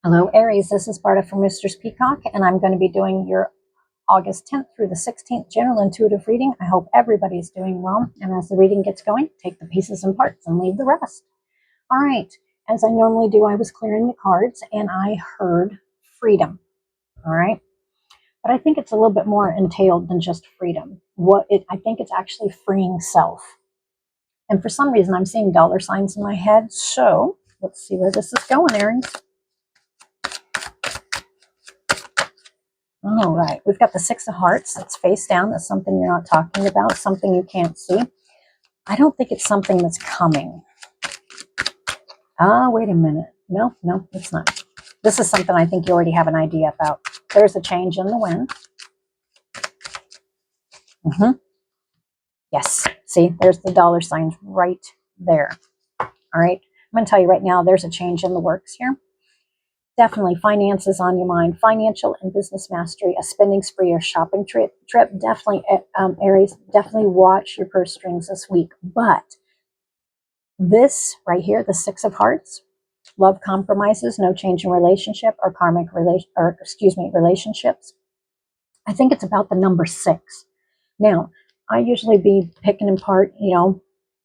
Hello, Aries. This is Barta from Roosters Peacock, and I'm going to be doing your August 10th through the 16th general intuitive reading. I hope everybody's doing well. And as the reading gets going, take the pieces and parts and leave the rest. All right. As I normally do, I was clearing the cards and I heard freedom. All right. But I think it's a little bit more entailed than just freedom. I think it's actually freeing self. And for some reason, I'm seeing dollar signs in my head. So let's see where this is going, Aries. All right, we've got the Six of Hearts. That's face down. That's something you're not talking about, something you can't see. I don't think it's something that's coming. Wait a minute. No, it's not. This is something I think you already have an idea about. There's a change in the wind. Yes, see, there's the dollar signs right there. All right, I'm going to tell you right now, there's a change in the works here. Definitely finances on your mind, financial and business mastery, a spending spree or shopping trip. Definitely, Aries, definitely watch your purse strings this week. But this right here, the Six of Hearts, love compromises, no change in relationship or relationships. I think it's about the number 6. Now, I usually be picking apart,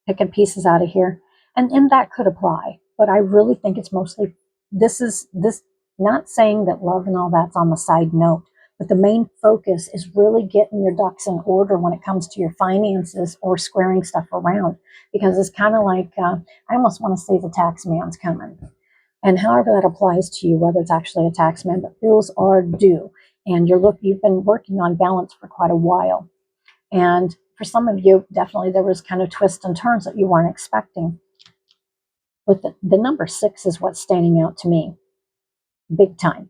picking pieces out of here, and that could apply. But I really think it's mostly this, not saying that love and all that's on the side note, but the main focus is really getting your ducks in order when it comes to your finances or squaring stuff around, because it's kind of like, I almost want to say the tax man's coming. And however that applies to you, whether it's actually a tax man, but bills are due. And you've been working on balance for quite a while. And for some of you, definitely there was kind of twists and turns that you weren't expecting. But the number 6 is what's standing out to me, big time.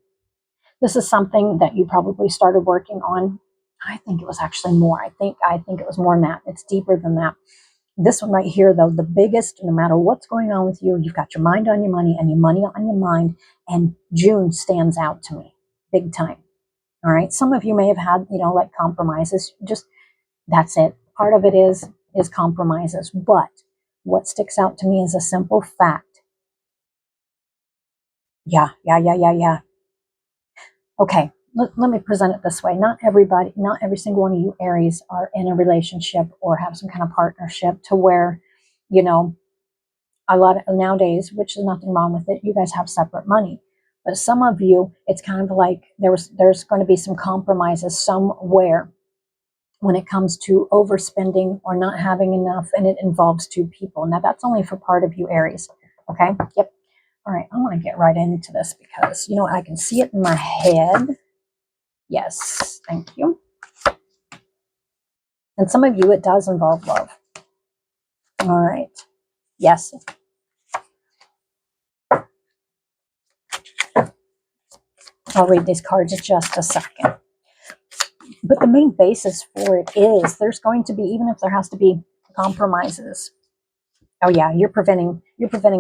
This is something that you probably started working on. I think it was actually more. I think it was more than that. It's deeper than that. This one right here, though, the biggest, no matter what's going on with you, you've got your mind on your money and your money on your mind. And June stands out to me, big time. All right. Some of you may have had, like compromises. Just that's it. Part of it is compromises. But what sticks out to me is a simple fact. Yeah. Okay, let me present it this way. Not every single one of you Aries are in a relationship or have some kind of partnership to where, a lot of nowadays, which is nothing wrong with it, you guys have separate money. But some of you, it's kind of like there's going to be some compromises somewhere when it comes to overspending or not having enough, and it involves 2 people. Now, that's only for part of you Aries, okay? Yep. All right, I want to get right into this because, I can see it in my head. Yes, thank you. And some of you, it does involve love. All right. Yes. I'll read these cards in just a second. But the main basis for it is there's going to be, even if there has to be compromises. Oh yeah, you're preventing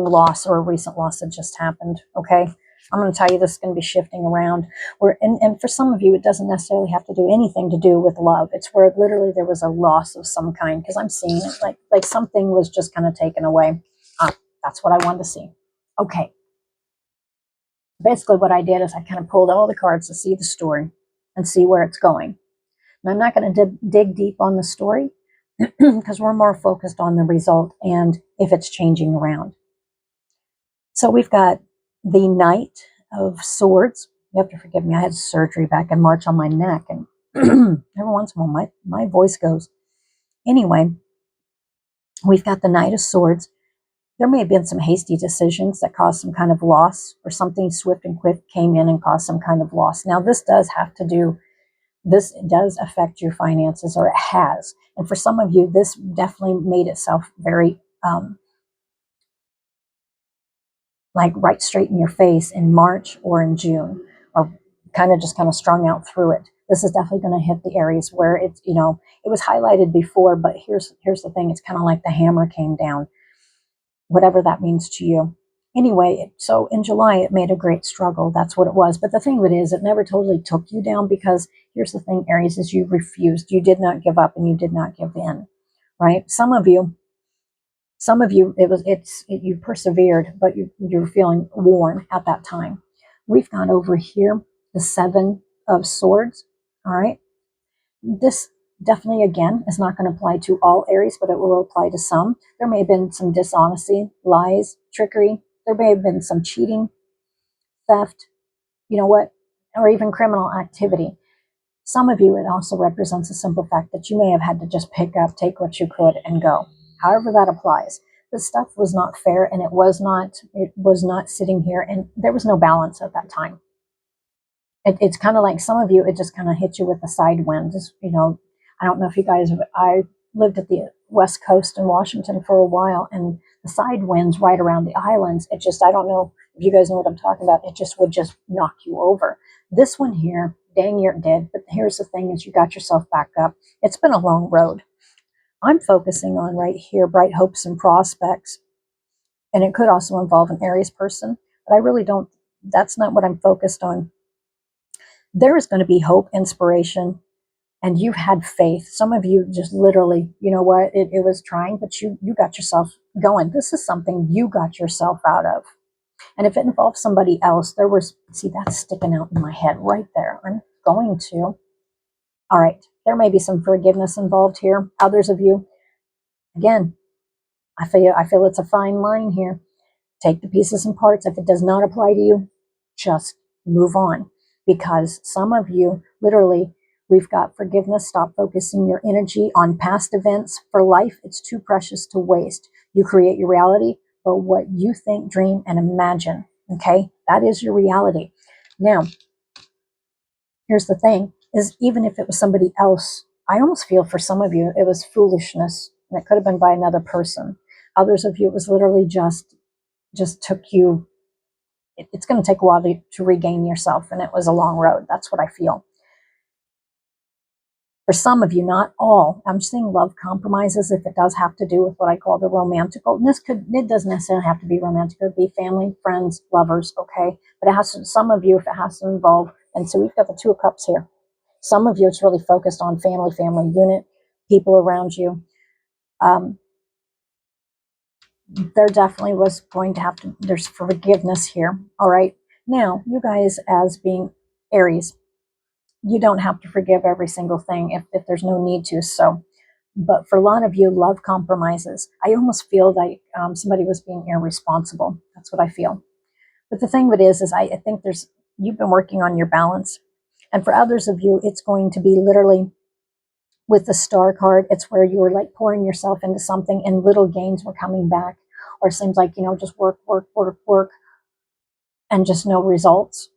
loss or a recent loss that just happened. Okay. I'm going to tell you this is going to be shifting around. And for some of you, it doesn't necessarily have to do anything to do with love. It's where literally there was a loss of some kind, because I'm seeing it like something was just kind of taken away. That's what I wanted to see. Okay. Basically what I did is I kind of pulled all the cards to see the story and see where it's going. And I'm not going to dig deep on the story because we're more focused on the result and if it's changing around. So we've got the Knight of Swords. You have to forgive me. I had surgery back in March on my neck, and every once in a while my voice goes. Anyway, we've got the Knight of Swords. There may have been some hasty decisions that caused some kind of loss, or something swift and quick came in and caused some kind of loss. Now, this does affect your finances, or it has. And for some of you, this definitely made itself very like right straight in your face in March or in June, or kind of strung out through it. This is definitely going to hit the Aries where it's, it was highlighted before, but here's the thing. It's kind of like the hammer came down, whatever that means to you. Anyway, so in July, it made a great struggle. That's what it was. But the thing of it is, it never totally took you down, because here's the thing, Aries, is you refused. You did not give up and you did not give in, right? Some of you, you persevered, but you were feeling worn at that time. we've got over here the Seven of Swords. All right. This definitely, again, is not going to apply to all Aries, but it will apply to some. There may have been some dishonesty, lies, trickery. There may have been some cheating, theft, you know what, or even criminal activity. Some of you, it also represents a simple fact that you may have had to just pick up, take what you could, and go. However that applies. This stuff was not fair, and it was not sitting here, and there was no balance at that time. It's kind of like some of you, it just kind of hit you with a side wind. Just, I don't know if you guys, I lived at the West Coast in Washington for a while, and the side winds right around the islands, it just, I don't know if you guys know what I'm talking about, it just would just knock you over. This one here, dang near it did, but here's the thing is you got yourself back up. It's been a long road. I'm focusing on right here, bright hopes and prospects, and it could also involve an Aries person, but I really don't, that's not what I'm focused on. There is going to be hope, inspiration, and you've had faith. Some of you just literally, you know what, it was trying, but you got yourself going. This is something you got yourself out of. And if it involves somebody else, there was, see, that's sticking out in my head right there. I'm going to. All right, there may be some forgiveness involved here. Others of you, again, I feel it's a fine line here. Take the pieces and parts. If it does not apply to you, just move on. Because some of you, literally, we've got forgiveness. Stop focusing your energy on past events. For life, it's too precious to waste. You create your reality, but what you think, dream, and imagine, okay? That is your reality. Now, here's the thing, is even if it was somebody else, I almost feel for some of you, it was foolishness, and it could have been by another person. Others of you, it was literally just took you, it's going to take a while to regain yourself, and it was a long road. That's what I feel. For some of you, not all, I'm seeing love compromises if it does have to do with what I call the romantical. And it doesn't necessarily have to be romantic. It could be family, friends, lovers, okay? But it has to, some of you, if it has to involve, and so we've got the Two of Cups here. Some of you, it's really focused on family unit, people around you. There definitely was going to have to, there's forgiveness here, all right? Now, you guys, as being Aries, you don't have to forgive every single thing if there's no need to. So, but for a lot of you, love compromises. I almost feel like somebody was being irresponsible. That's what I feel. But the thing of it is I think you've been working on your balance. And for others of you, it's going to be literally with the Star card. It's where you were like pouring yourself into something and little gains were coming back. Or it seems like, just work, and just no results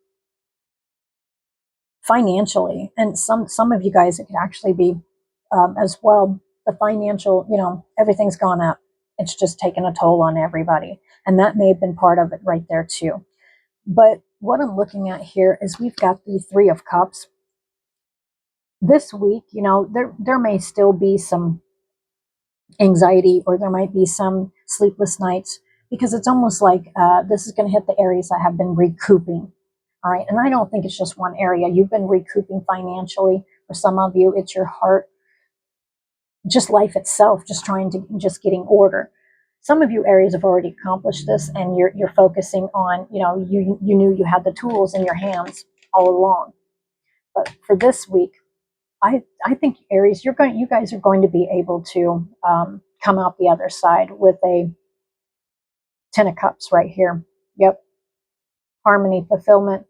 financially. And some of you guys, it could actually be as well, the financial, everything's gone up. It's just taken a toll on everybody. And that may have been part of it right there too. But what I'm looking at here is we've got the Three of Cups. This week, there may still be some anxiety, or there might be some sleepless nights, because it's almost like this is going to hit the areas that have been recouping. All right. And I don't think it's just one area. You've been recouping financially. For some of you, it's your heart, just life itself, just trying to getting order. Some of you Aries have already accomplished this, and you're focusing on, you knew you had the tools in your hands all along. But for this week, I think Aries, you guys are going to be able to come out the other side with a Ten of Cups right here. Yep. Harmony, fulfillment.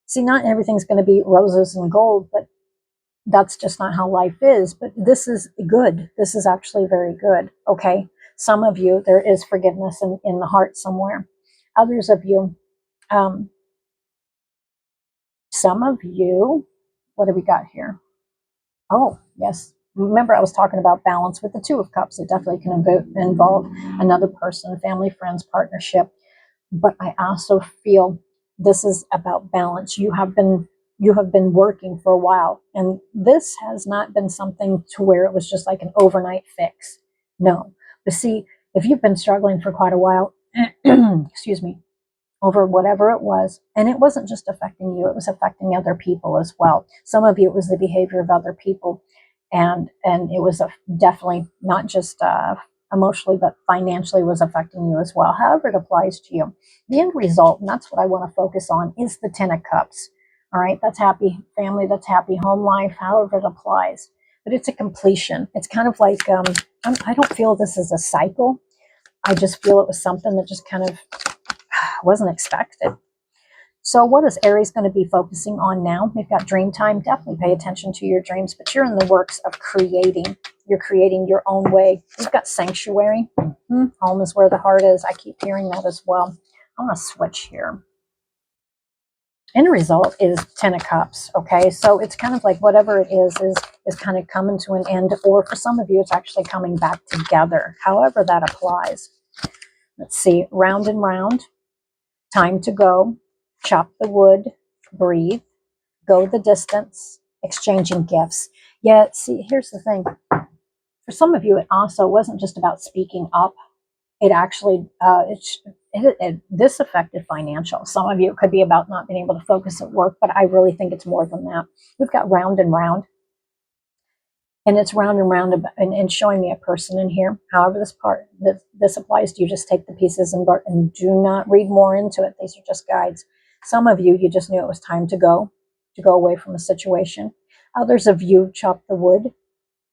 See, not everything's going to be roses and gold, but that's just not how life is. But this is good. This is actually very good. Okay. Some of you, there is forgiveness in the heart somewhere. Others of you, some of you, what have we got here? Oh, yes. Remember, I was talking about balance with the Two of Cups. It definitely can involve another person, family, friends, partnership. But I also feel this is about balance. You have been working for a while, and this has not been something to where it was just like an overnight fix. No. But see, if you've been struggling for quite a while, excuse me, over whatever it was, and it wasn't just affecting you, it was affecting other people as well. Some of you, it was the behavior of other people, and it was definitely not just emotionally, but financially was affecting you as well. However it applies to you. The end result, and that's what I want to focus on, is the Ten of Cups. All right, that's happy family, that's happy home life, however it applies. But it's a completion. It's kind of like, I don't feel this is a cycle. I just feel it was something that just kind of wasn't expected. So what is Aries going to be focusing on now? We've got dream time. Definitely pay attention to your dreams, but you're in the works of creating. You're creating your own way. You've got sanctuary. Home is where the heart is. I keep hearing that as well. I'm going to switch here. End result is Ten of Cups. Okay, so it's kind of like whatever it is kind of coming to an end, or for some of you, it's actually coming back together. However that applies. Let's see. Round and round. Time to go. Chop the wood. Breathe. Go the distance. Exchanging gifts. Yeah, see, here's the thing. For some of you, it also wasn't just about speaking up. It actually, this affected financial. Some of you, it could be about not being able to focus at work, but I really think it's more than that. We've got round and round. And it's round and round and showing me a person in here. However, this applies to you, just take the pieces and do not read more into it. These are just guides. Some of you, you just knew it was time to go away from a situation. Others of you chop the wood.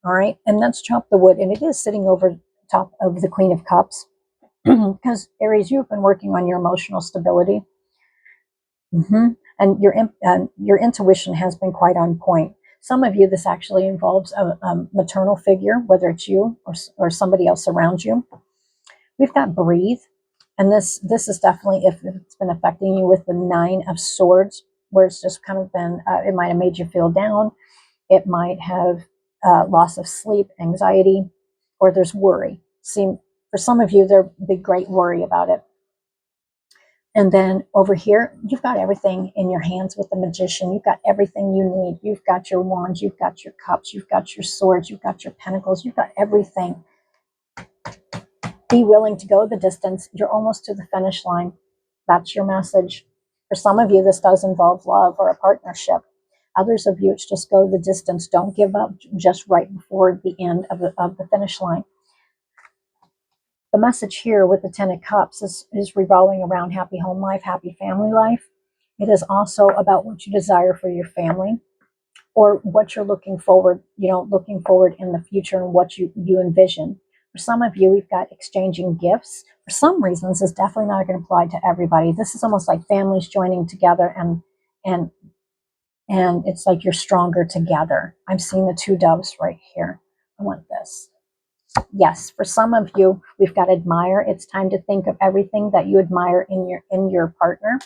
All right. And that's chop the wood. And it is sitting over top of the Queen of Cups. Because Aries, you've been working on your emotional stability. And your intuition has been quite on point. Some of you, this actually involves a maternal figure, whether it's you or somebody else around you. We've got breathe. And this is definitely, if it's been affecting you, with the Nine of Swords, where it's just kind of been, it might have made you feel down. It might have loss of sleep, anxiety, or there's worry. See, for some of you, there'll be great worry about it. And then over here, you've got everything in your hands with the Magician. You've got everything you need. You've got your wands, you've got your cups, you've got your swords, you've got your pentacles, you've got everything. Be willing to go the distance. You're almost to the finish line. That's your message. For some of you, this does involve love or a partnership. Others of you, it's just go the distance. Don't give up just right before the end of the finish line. The message here with the Ten of Cups is revolving around happy home life, happy family life. It is also about what you desire for your family, or what you're looking forward in the future, and what you envision. For some of you, we've got exchanging gifts. For some reasons, it's definitely not going to apply to everybody. This is almost like families joining together, and it's like you're stronger together. I'm seeing the two doves right here. I want this. Yes, for some of you, we've got admire. It's time to think of everything that you admire in your partner.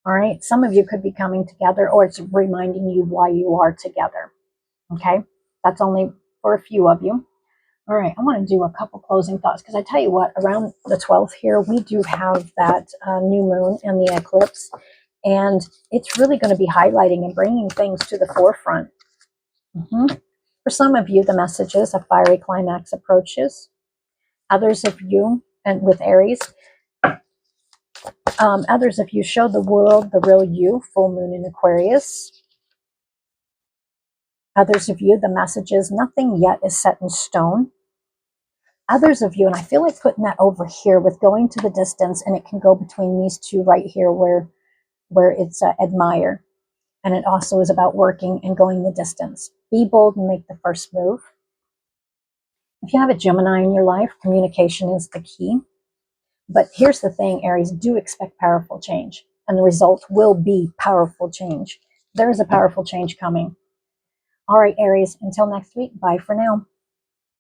All right, some of you could be coming together, or it's reminding you why you are together. Okay, that's only for a few of you. All right, I want to do a couple closing thoughts, because I tell you what, around the 12th here, we do have that new moon and the eclipse, and it's really going to be highlighting and bringing things to the forefront. For some of you, the message is a fiery climax approaches. Others of you, and with Aries, others of you show the world the real you, full moon in Aquarius. Others of you, the message is nothing yet is set in stone. Others of you, and I feel like putting that over here with going to the distance, and it can go between these two right here where it's admire. And it also is about working and going the distance. Be bold and make the first move. If you have a Gemini in your life, communication is the key. But here's the thing, Aries, do expect powerful change. And the result will be powerful change. There is a powerful change coming. All right, Aries, until next week, bye for now.